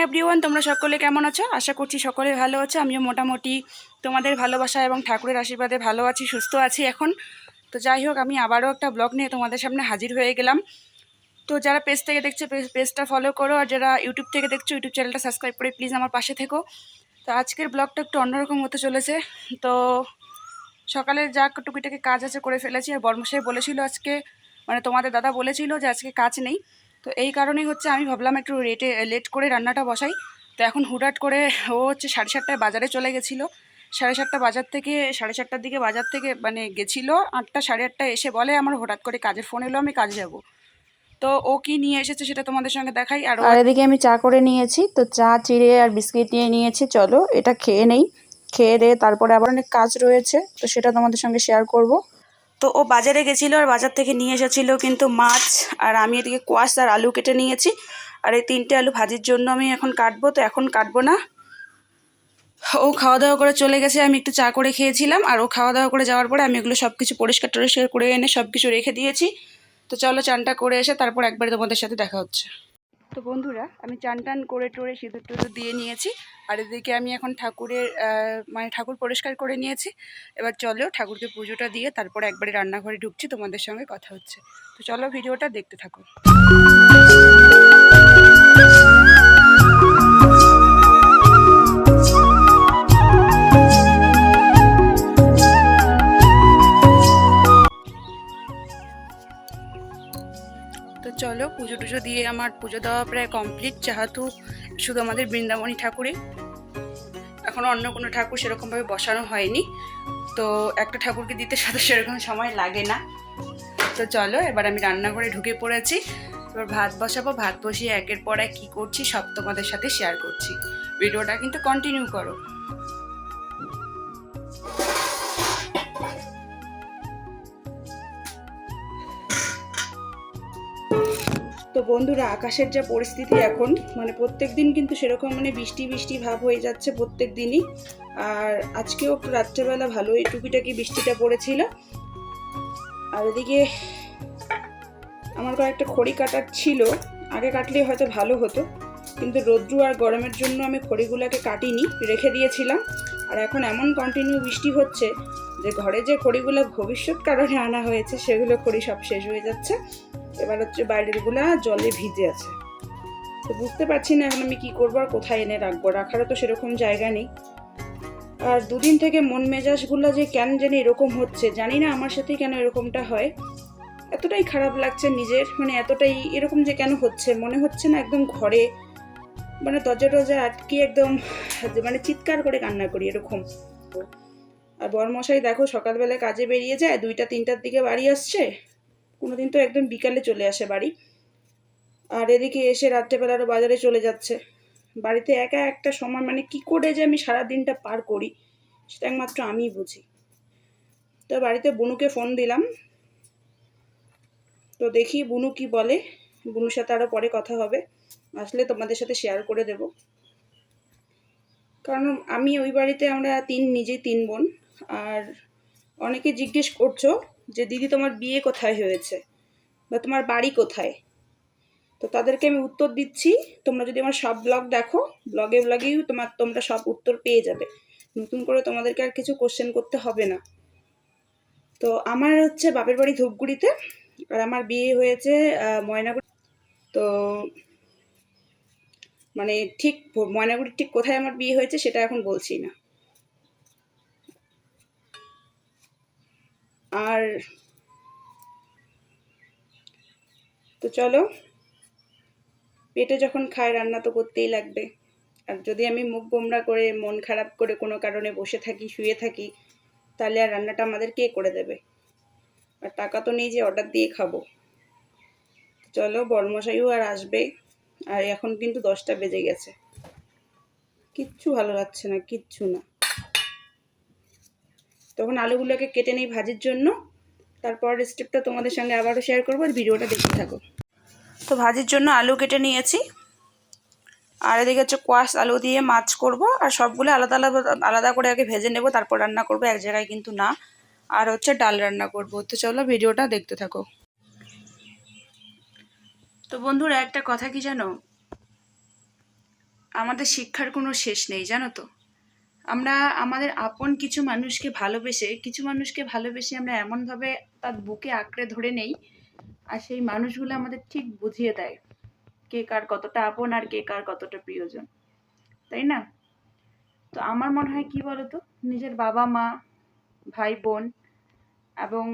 Everyone, তোমরা সকলে কেমন আছো? আশা করছি সকলে ভালো আছো। আমিও মোটামুটি তোমাদের ভালোবাসা এবং ঠাকুরের আশীর্বাদে ভালো আছি, সুস্থ আছি এখন। তো যাই হোক, আমি আবারও একটা ব্লগ নিয়ে তোমাদের সামনে হাজির হয়ে গেলাম। তো যারা পেজ থেকে দেখছো পেজটা ফলো করো, আর যারা ইউটিউব থেকে দেখছো ইউটিউব চ্যানেলটা সাবস্ক্রাইব করে প্লিজ আমার পাশে থেকো। তো আজকের ব্লগটা একটু অন্যরকম হতে চলেছে। তো সকালে যা টুকিটাকি কাজ আছে করে ফেলেছি, আর বর্মশাই বলেছিল আজকে, মানে তোমাদের দাদা বলেছিল যে আজকে কাজ নেই। তো এই কারণেই হচ্ছে আমি ভাবলাম একটু লেট করে রান্নাটা বসাই। তো এখন হুটহাট করে ও হচ্ছে 7:30টায় বাজারে চলে গেছিলো। 7:30 বাজার থেকে 7:30টার দিকে বাজার থেকে মানে গেছিলো, 8টা 8:30টায় এসে বলে আমার হঠাৎ করে কাজের ফোন এলো, আমি কাজে যাব। তো ও কি নিয়ে এসেছে সেটা তোমাদের সঙ্গে দেখাই। আর এদিকে আমি চা করে নিয়েছি, তো চা চিড়ে আর বিস্কিট নিয়ে নিয়েছি। চলো এটা খেয়ে নেই, খেয়ে দিয়ে তারপরে আবার অনেক কাজ রয়েছে, তো সেটা তোমাদের সঙ্গে শেয়ার করব। তো ও বাজারে গেছিলো আর বাজার থেকে নিয়ে এসেছিলো কিন্তু মাছ, আর আমি এদিকে কোয়াশ আর আলু কেটে নিয়েছি। আর এই 3টে আলু ভাজির জন্য আমি এখন কাটবো, তো এখন কাটবো না। ও খাওয়া দাওয়া করে চলে গেছে, আমি একটু চা করে খেয়েছিলাম। আর ও খাওয়া দাওয়া করে যাওয়ার পরে আমি এগুলো সব কিছু পরিষ্কার করে এনে সব কিছু রেখে দিয়েছি। তো চলো চানটা করে এসে তারপর একবারে তোমাদের সাথে দেখা হচ্ছে। তো বন্ধুরা, আমি চান করে সিঁদুর টিঁদুর দিয়ে নিয়েছি। আর এদিকে আমি এখন ঠাকুরের মানে ঠাকুর পরিষ্কার করে নিয়েছি। এবার চলো ঠাকুরকে পুজোটা দিয়ে তারপরে একবারে রান্নাঘরে ঢুকছি, তোমাদের সঙ্গে কথা হচ্ছে। তো চলো ভিডিওটা দেখতে থাকো। তো চলো পুজো টুজো দিয়ে আমার পুজো দেওয়া প্রায় কমপ্লিট, যেহেতু শুধু আমাদের বৃন্দাবনী ঠাকুরই, এখনও অন্য কোনো ঠাকুর সেরকমভাবে বসানো হয়নি। তো একটা ঠাকুরকে দিতে সাথে সেরকম সময় লাগে না। তো চলো এবার আমি রান্নাঘরে ঢুকে পড়েছি। এবার ভাত বসাবো, ভাত বসিয়ে একের পর এক কী করছি সব তোমাদের সাথে শেয়ার করছি। ভিডিওটা কিন্তু কন্টিনিউ করো। তো বন্ধুরা, আকাশের যা পরিস্থিতি এখন, মানে প্রত্যেক দিন কিন্তু সেরকম মানে বৃষ্টি বৃষ্টি ভাব হয়ে যাচ্ছে প্রত্যেক দিনই। আর আজকেও একটু রাত্রেবেলা ভালোই টুকিটাকি বৃষ্টিটা পড়েছিল। আর এদিকে আমার কয়েকটা খড়ি কাটার ছিল, আগে কাটলে হয়তো ভালো হতো, কিন্তু রৌদ্র আর গরমের জন্য আমি খড়িগুলোকে কাটিনি, রেখে দিয়েছিলাম। আর এখন এমন কন্টিনিউ বৃষ্টি হচ্ছে যে ঘরে যে খড়িগুলো ভবিষ্যৎ কারণে আনা হয়েছে সেগুলো খড়ি সব শেষ হয়ে যাচ্ছে। এবার হচ্ছে বাইরেরগুলা জলে ভিজে আছে। তো বুঝতে পারছি না এখন আমি কি করবো আর কোথায় এনে রাখবো, রাখারও তো সেরকম জায়গা নেই। আর দুদিন থেকে মন মেজাজগুলো যে কেন জানি এরকম হচ্ছে, জানি না আমার সাথে কেন এরকমটা হয়। এতটাই খারাপ লাগছে নিজের, মানে এতটাই এরকম যে কেন হচ্ছে, মনে হচ্ছে না একদম ঘরে মানে দরজা টরজা আটকে একদম মানে চিৎকার করে কান্না করি এরকম। আর বরমশাই দেখো সকালবেলায় কাজে বেরিয়ে যায়, 2টা 3টার দিকে বাড়ি আসছে, কোনোদিন তো একদম বিকালে চলে আসে বাড়ি। আর এদিকে এসে রাত্রেবেলারও বাজারে চলে যাচ্ছে। বাড়িতে একা একটা সময় মানে কি করে যে আমি সারা দিনটা পার করি সেটা একমাত্র আমিই বুঝি। তো বাড়িতে বুনুকে ফোন দিলাম, তো দেখি বুনু কি বলে। বুনুর সাথে আরও পরে কথা হবে, আসলে তোমাদের সাথে শেয়ার করে দেব। কারণ আমি ওই বাড়িতে আমরা নিজেই 3 বোন। আর অনেকে জিজ্ঞেস করছো যে দিদি তোমার বিয়ে কোথায় হয়েছে বা তোমার বাড়ি কোথায়। তো তাদেরকে আমি উত্তর দিচ্ছি, তোমরা যদি আমার সব ব্লগ দেখো, ব্লগেই তোমরা সব উত্তর পেয়ে যাবে। নতুন করে তোমাদেরকে আর কিছু কোশ্চেন করতে হবে না। তো আমার হচ্ছে বাপের বাড়ি ধূপগুড়িতে, আর আমার বিয়ে হয়েছে ময়নাগুড়ি। তো মানে ঠিক ময়নাগুড়ির ঠিক কোথায় আমার বিয়ে হয়েছে সেটা এখন বলছি না। আর তো চলো, পেটে যখন খায় রান্না তো করতেই লাগবে। আর যদি আমি মুখ গোমড়া করে মন খারাপ করে কোনো কারণে বসে থাকি, শুয়ে থাকি, তাহলে আর রান্নাটা আমাদের কে করে দেবে? আর টাকা তো নেই যে অর্ডার দিয়ে খাবো। চলো, বড়মশাইও আর আসবে, আর এখন কিন্তু 10টা বেজে গেছে। কিচ্ছু ভালো লাগছে না, কিচ্ছু না। তখন আলুগুলোকে কেটে নেই ভাজির জন্য, তারপর স্টেপটা তোমাদের সঙ্গে আবারও শেয়ার করবো, আর ভিডিওটা দেখতে থাকো। তো ভাজির জন্য আলু কেটে নিয়েছি, আর এদিকে হচ্ছে কোয়াশ আলু দিয়ে মাছ করব। আর সবগুলো আলাদা আলাদা আলাদা করে আগে ভেজে নেব, তারপর রান্না করব, এক জায়গায় কিন্তু না। আর হচ্ছে ডাল রান্না করব। তো চলো ভিডিওটা দেখতে থাকো। তো বন্ধুরা, একটা কথা কি জানো, আমাদের শিক্ষার কোনো শেষ নেই, জানো তো। আমরা আমাদের আপন কিছু মানুষকে ভালোবেসে আমরা এমনভাবে তার বুকে আঁকড়ে ধরে নেই, আর সেই মানুষগুলো আমাদের ঠিক বুঝিয়ে দেয় কে কার কতটা আপন আর কে কার কতটা প্রিয়জন, তাই না? তো আমার মনে হয় কি বলতো, নিজের বাবা মা, ভাই বোন এবং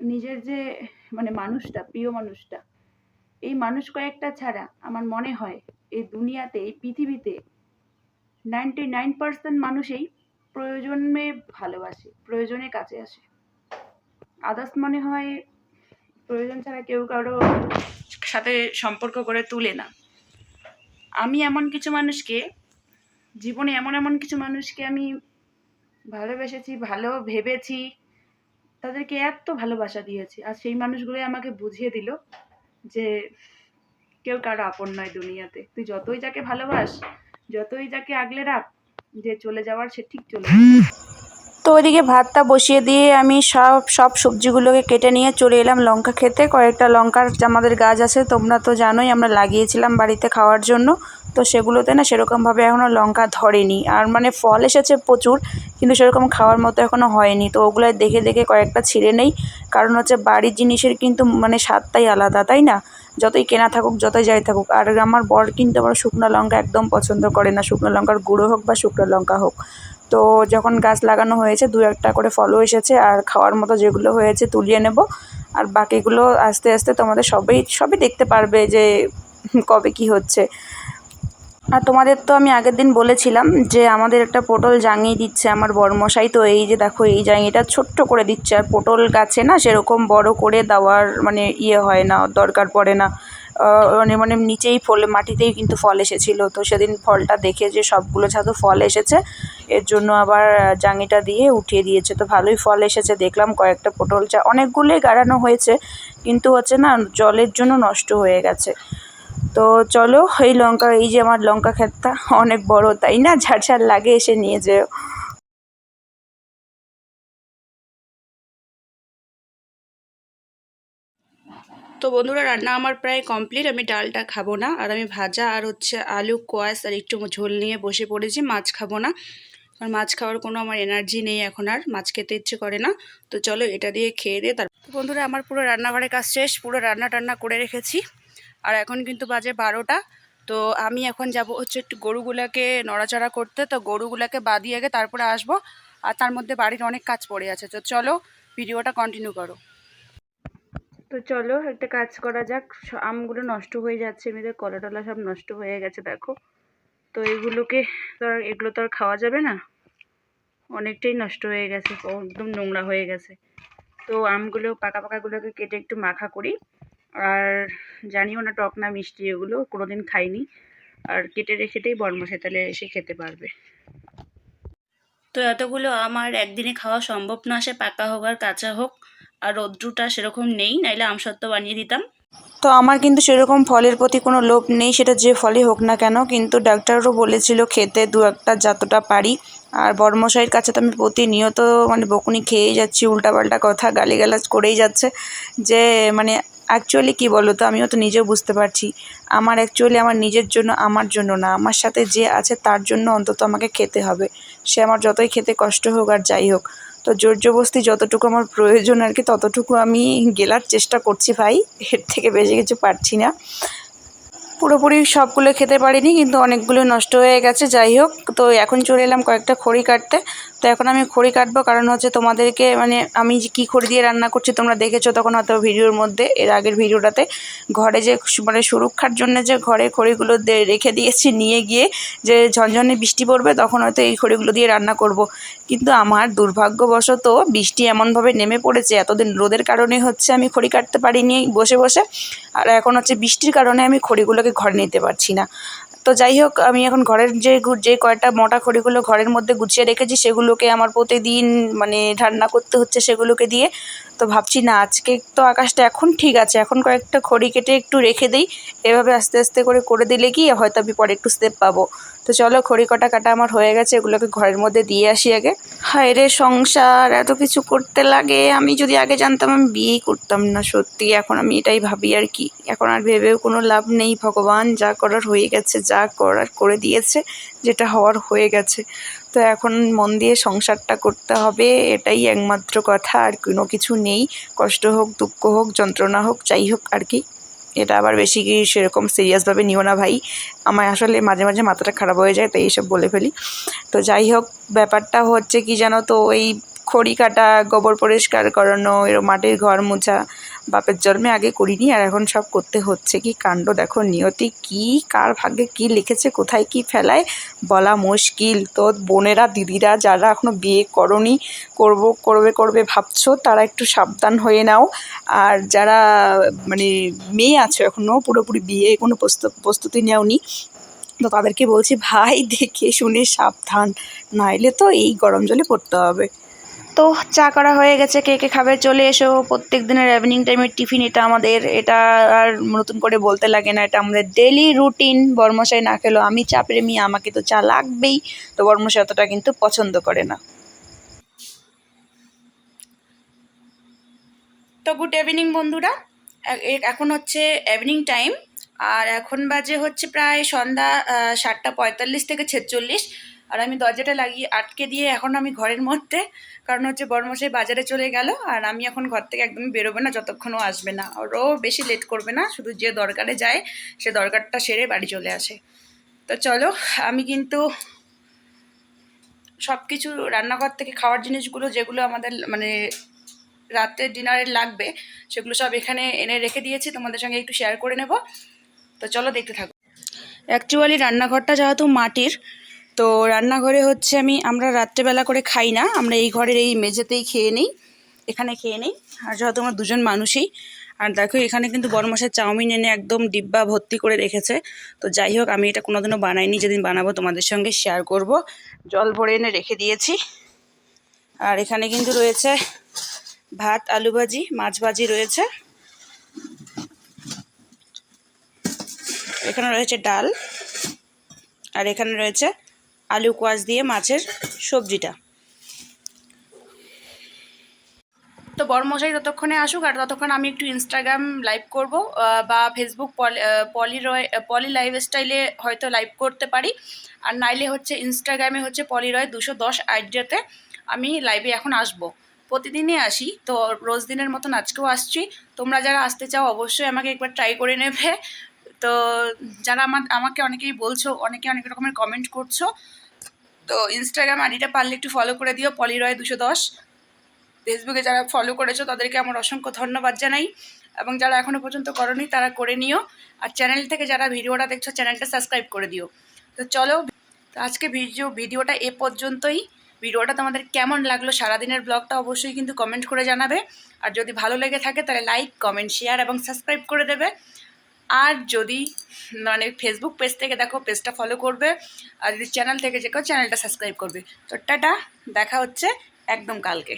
নিজের যে মানুষটা, প্রিয় মানুষটা, এই মানুষ কয়েকটা ছাড়া আমার মনে হয় এই দুনিয়াতে, এই পৃথিবীতে 99% মানুষই প্রয়োজনে ভালোবাসে, প্রয়োজনে কাছে আসে। আদার্স মনে হয় প্রয়োজন ছাড়া কেউ কারো সাথে সম্পর্ক করে তুলে না। আমি এমন কিছু মানুষকে জীবনে এমন কিছু মানুষকে আমি ভালোবেসেছি, ভালো ভেবেছি, তাদেরকে এত ভালোবাসা দিয়েছি, আর সেই মানুষগুলোই আমাকে বুঝিয়ে দিল যে কেউ কারো আপন নয় দুনিয়াতে। তুই যতই যাকে ভালোবাস, যতই যাকে আগলে রাখ, যে চলে যাওয়ার সে ঠিক চলে যাবে। তো ওইদিকে ভাতটা বসিয়ে দিয়ে আমি সব সবজিগুলোকে কেটে নিয়ে চলে এলাম লঙ্কা খেতে। কয়েকটা লঙ্কার আমাদের গাছ আছে, তোমরা তো জানোই, আমরা লাগিয়েছিলাম বাড়িতে খাওয়ার জন্য। তো সেগুলোতে না সেরকমভাবে এখনও লঙ্কা ধরেনি, আর ফল এসেছে প্রচুর, কিন্তু সেরকম খাওয়ার মতো এখনও হয়নি। তো ওগুলো দেখে দেখে কয়েকটা ছিঁড়ে নেই, কারণ হচ্ছে বাড়ির জিনিসের কিন্তু স্বাদটাই আলাদা, তাই না? যতই কেনা থাকুক, যতই যাই থাকুক। আর আমার বর কিন্তু আমার শুকনো লঙ্কা একদম পছন্দ করে না, শুকনো লঙ্কার গুঁড়ো হোক বা শুকনো লঙ্কা হোক। তো যখন গাছ লাগানো হয়েছে, 2-1টা করে ফলও এসেছে, আর খাওয়ার মতো যেগুলো হয়েছে তুলিয়ে নেব। আর বাকিগুলো আস্তে আস্তে তোমাদের সবই দেখতে পারবে যে কবে কি হচ্ছে। আর তোমাদের তো আমি আগের দিন বলেছিলাম যে আমাদের একটা পটল জাঙিয়ে দিচ্ছে আমার বরমশাই। তো এই যে দেখো, এই জাঙিটা ছোট্ট করে দিচ্ছে। আর পটল গাছে না সেরকম বড় করে দেওয়ার ইয়ে হয় না, দরকার পড়ে না। নিচেই মাটিতেই কিন্তু ফল এসেছিলো। তো সেদিন ফলটা দেখে যে সবগুলো ছাদু ফল এসেছে, এর জন্য আবার জাঙিটা দিয়ে উঠিয়ে দিয়েছে। তো ভালোই ফল এসেছে দেখলাম, কয়েকটা পটল অনেকগুলোই গাড়ানো হয়েছে, কিন্তু হচ্ছে না জলের জন্য নষ্ট হয়ে গেছে। তো চলো, এই যে আমার লঙ্কা ক্ষেতটা অনেক বড়, তাই না? ঝাড় লাগে, এসে নিয়ে যেও। তো বন্ধুরা, রান্না আমার প্রায় কমপ্লিট। আমি ডালটা খাবো না, আর আমি ভাজা আর হচ্ছে আলু কোয়াশ আর একটু ঝোল নিয়ে বসে পড়েছি। মাছ খাবো না, আর মাছ খাওয়ার কোনো আমার এনার্জি নেই এখন, আর মাছ খেতে ইচ্ছে করে না। তো চলো এটা দিয়ে খেয়ে দিয়ে তারপর। বন্ধুরা, আমার পুরো রান্নাঘরের কাজ শেষ, পুরো রান্না করে রেখেছি। আর এখন কিন্তু বাজে 12টা। তো আমি এখন যাব হচ্ছে একটু গরুগুলাকে নড়াচড়া করতে। তো গরুগুলাকে বাঁধিয়ে আগে তারপরে আসবো, আর তার মধ্যে বাড়ির অনেক কাজ পড়ে আছে। তো চলো ভিডিওটা কন্টিনিউ করো। তো চলো একটা কাজ করা যাক। আমগুলো নষ্ট হয়ে যাচ্ছে, এমনিতে কলা টলা সব নষ্ট হয়ে গেছে দেখো। তো এগুলো তো আর খাওয়া যাবে না, অনেকটাই নষ্ট হয়ে গেছে, একদম নোংরা হয়ে গেছে। তো আমগুলো পাকাগুলোকে কেটে একটু মাখা করি। আর জানিও না টক না মিষ্টি, এগুলো কোনোদিন খাইনি। আর কেটে রেখে দিই, বরমশাই তাহলে এসে খেতে পারবে। তো এতগুলো আমার একদিনে খাওয়া সম্ভব না, সে পাকা হোক আর কাঁচা হোক। আর রৌদ্রটা সেরকম নেই, নাইলে আমসত্ত্ব বানিয়ে দিতাম। তো আমার কিন্তু সেরকম ফলের প্রতি কোনো লোভ নেই, সেটা যে ফলই হোক না কেন। কিন্তু ডাক্তারও বলেছিল খেতে 2-1টা যতটা পারি। আর বড়মশাইয়ের কাছে তো আমি প্রতিনিয়ত বকুনি খেয়েই যাচ্ছি, উল্টাপাল্টা কথা গালিগালাজ করেই যাচ্ছে। যে অ্যাকচুয়ালি কী বলো তো, আমিও তো নিজেও বুঝতে পারছি, আমার অ্যাকচুয়ালি আমার নিজের জন্য, আমার জন্য না, আমার সাথে যে আছে তার জন্য অন্তত আমাকে খেতে হবে। সে আমার যতই খেতে কষ্ট হোক আর যাই হোক। তো জোর জবরদস্তি যতটুকু আমার প্রয়োজন আর কি, ততটুকু আমি গেলার চেষ্টা করছি ভাই, এর থেকে বেশি কিছু পারছি না। পুরোপুরি সবগুলো খেতে পারিনি, কিন্তু অনেকগুলো নষ্ট হয়ে গেছে। যাই হোক, তো এখন চলে এলাম কয়েকটা খড়ি কাটতে। তো এখন আমি খড়ি কাটবো, কারণ হচ্ছে তোমাদেরকে আমি যে কী খড়ি দিয়ে রান্না করছি তোমরা দেখেছো তখন হয়তো ভিডিওর মধ্যে, এর আগের ভিডিওটাতে। ঘরে যে সুরক্ষার জন্য যে ঘরে খড়িগুলো রেখে দিয়েছি নিয়ে গিয়ে, যে ঝনঝনে বৃষ্টি পড়বে তখন হয়তো এই খড়িগুলো দিয়ে রান্না করব। কিন্তু আমার দুর্ভাগ্যবশত বৃষ্টি এমনভাবে নেমে পড়েছে, এতদিন রোদের কারণে হচ্ছে আমি খড়ি কাটতে পারিনি বসে বসে, আর এখন হচ্ছে বৃষ্টির কারণে আমি খড়িগুলোকে ঘরে নিতে পারছি না। তো যাই হোক, আমি এখন ঘরের যে কয়টা মোটা খড়িগুলো ঘরের মধ্যে গুছিয়ে রেখেছি, সেগুলোকে আমার প্রতিদিন রান্না করতে হচ্ছে সেগুলোকে দিয়ে। তো ভাবছি না, আজকে তো আকাশটা এখন ঠিক আছে, এখন কয়েকটা খড়ি কেটে একটু রেখে দিই, এভাবে আস্তে আস্তে করে দিলে কি হয়তো আমি পরে একটু স্টেপ পাবো। তো চলো, খড়ি কাটা আমার হয়ে গেছে, এগুলোকে ঘরের মধ্যে দিয়ে আসি আগে। হায় রে সংসার, এত কিছু করতে লাগে, আমি যদি আগে জানতাম আমি বিয়েই করতাম না। সত্যি এখন আমি এটাই ভাবি আর কি, এখন আর ভেবেও কোনো লাভ নেই। ভগবান যা করার হয়ে গেছে, যা করার করে দিয়েছে, যেটা হওয়ার হয়ে গেছে। তো এখন মন দিয়ে সংসারটা করতে হবে, এটাই একমাত্র কথা, আর কোনো কিছু নেই। কষ্ট হোক, দুঃখ হোক, যন্ত্রণা হোক, যাই হোক আর কি। এটা আবার বেশি কি সেরকম সিরিয়াসভাবে নিও না ভাই, আমার আসলে মাঝে মাঝে মাথাটা খারাপ হয়ে যায়, তাই এইসব বলে ফেলি। তো যাই হোক, ব্যাপারটা হচ্ছে কি জানো তো, এই খড়ি কাটা, গোবর পরিষ্কার করানো, এরকম মাটির ঘর মোছা, বাপের জন্মে আগে করিনি, আর এখন সব করতে হচ্ছে। কি কাণ্ড দেখো, নিয়তি কি কার ভাগ্যে কি লিখেছে, কোথায় কি ফেলায় বলা মুশকিল। তো বোনেরা, দিদিরা যারা এখনও বিয়ে করনি, করবে ভাবছো, তারা একটু সাবধান হয়ে নাও। আর যারা মানে মেয়ে আছো এখনও, পুরোপুরি বিয়ে কোনো প্রস্তুতি নেওনি, তো তাদেরকে বলছি ভাই দেখে শুনে সাবধান, নাইলে তো এই গরম জলে পড়তে হবে। তো চা করা হয়ে গেছে, কে কে খাবে চলে এসো। প্রত্যেক দিনের ইভিনিং টাইমের টিফিন এটা আমাদের, এটা আর নতুন করে বলতে লাগে না, এটা আমাদের ডেলি রুটিন। বরমশাই না খেলো, আমি চা প্রেমী, আমাকে তো চা লাগবেই। তো বরমশাই অতটা কিন্তু পছন্দ করে না। তো গুড ইভিনিং বন্ধুরা, এখন হচ্ছে ইভিনিং টাইম, আর এখন বাজে হচ্ছে প্রায় সন্ধ্যা 7:45 থেকে 46। আর আমি দরজাটা লাগিয়ে আটকে দিয়ে এখন আমি ঘরের মধ্যে, কারণ হচ্ছে বড়মশাই বাজারে চলে গেল, আর আমি এখন ঘর থেকে একদমই বেরোবে না যতক্ষণও আসবে না, ওরও বেশি লেট করবে না, শুধু যে দরকারে যায় সে দরকারটা সেরে বাড়ি চলে আসে। তো চলো, আমি কিন্তু সব কিছু রান্নাঘর থেকে খাওয়ার জিনিসগুলো যেগুলো আমাদের মানে রাতের ডিনারে লাগবে, সেগুলো সব এখানে এনে রেখে দিয়েছি, তোমাদের সঙ্গে একটু শেয়ার করে নেব। তো চলো দেখতে থাকো। অ্যাকচুয়ালি রান্নাঘরটা যেহেতু মাটির, তো রান্নাঘরে হচ্ছে আমরা রাত্রেবেলা করে খাই না, আমরা এই ঘরের এই মেঝেতেই খেয়ে নিই, এখানে খেয়ে নিই। আর যেহেতু আমরা দুজন মানুষই, আর দেখো এখানে কিন্তু বড়মশাই চাউমিন এনে একদম ডিব্বা ভর্তি করে রেখেছে। তো যাই হোক, আমি এটা কোনোদিনও বানাইনি, যেদিন বানাবো তোমাদের সঙ্গে শেয়ার করব। জল ভরে এনে রেখে দিয়েছি। আর এখানে কিন্তু রয়েছে ভাত, আলু ভাজি, মাছ ভাজি রয়েছে, এখানে রয়েছে ডাল, আর এখানে রয়েছে আলু কোয়াশ দিয়ে মাছের সবজিটা। তো বড়মশাই ততক্ষণে আসুক, আর ততক্ষণ আমি একটু ইনস্টাগ্রাম লাইভ করব, বা ফেসবুক পলি লাইফস্টাইলে হয়তো লাইভ করতে পারি। আর নাইলে হচ্ছে ইনস্টাগ্রামে হচ্ছে পলিরয় 210 আইডিয়াতে আমি লাইভে এখন আসব। প্রতিদিনই আসি, তো রোজ দিনের মতন আজকেও আসছি। তোমরা যারা আসতে চাও অবশ্যই আমাকে একবার ট্রাই করে নেবে। তো যারা আমাকে অনেকেই বলছো, অনেকে অনেক রকমের কমেন্ট করছো, তো ইনস্টাগ্রাম আইডিটা পারলে একটু ফলো করে দিও, পলিরয় 210। ফেসবুকে যারা ফলো করেছো তাদেরকে আমার অসংখ্য ধন্যবাদ জানাই, এবং যারা এখনও পর্যন্ত করনি তারা করে নিও। আর চ্যানেল থেকে যারা ভিডিওটা দেখছো, চ্যানেলটা সাবস্ক্রাইব করে দিও। তো চলো, আজকে ভিডিওটা এ পর্যন্তই। ভিডিওটা তোমাদের কেমন লাগলো, সারাদিনের ব্লগটা অবশ্যই কিন্তু কমেন্ট করে জানাবে। আর যদি ভালো লেগে থাকে তাহলে লাইক, কমেন্ট, শেয়ার এবং সাবস্ক্রাইব করে দেবে। আর যদি মানে ফেসবুক পেজ থেকে দেখো, পেজটা ফলো করবে, আর যদি চ্যানেল থেকে যে কেউ চ্যানেলটা সাবস্ক্রাইব করবে। তো টাটা, দেখা হচ্ছে একদম কালকে।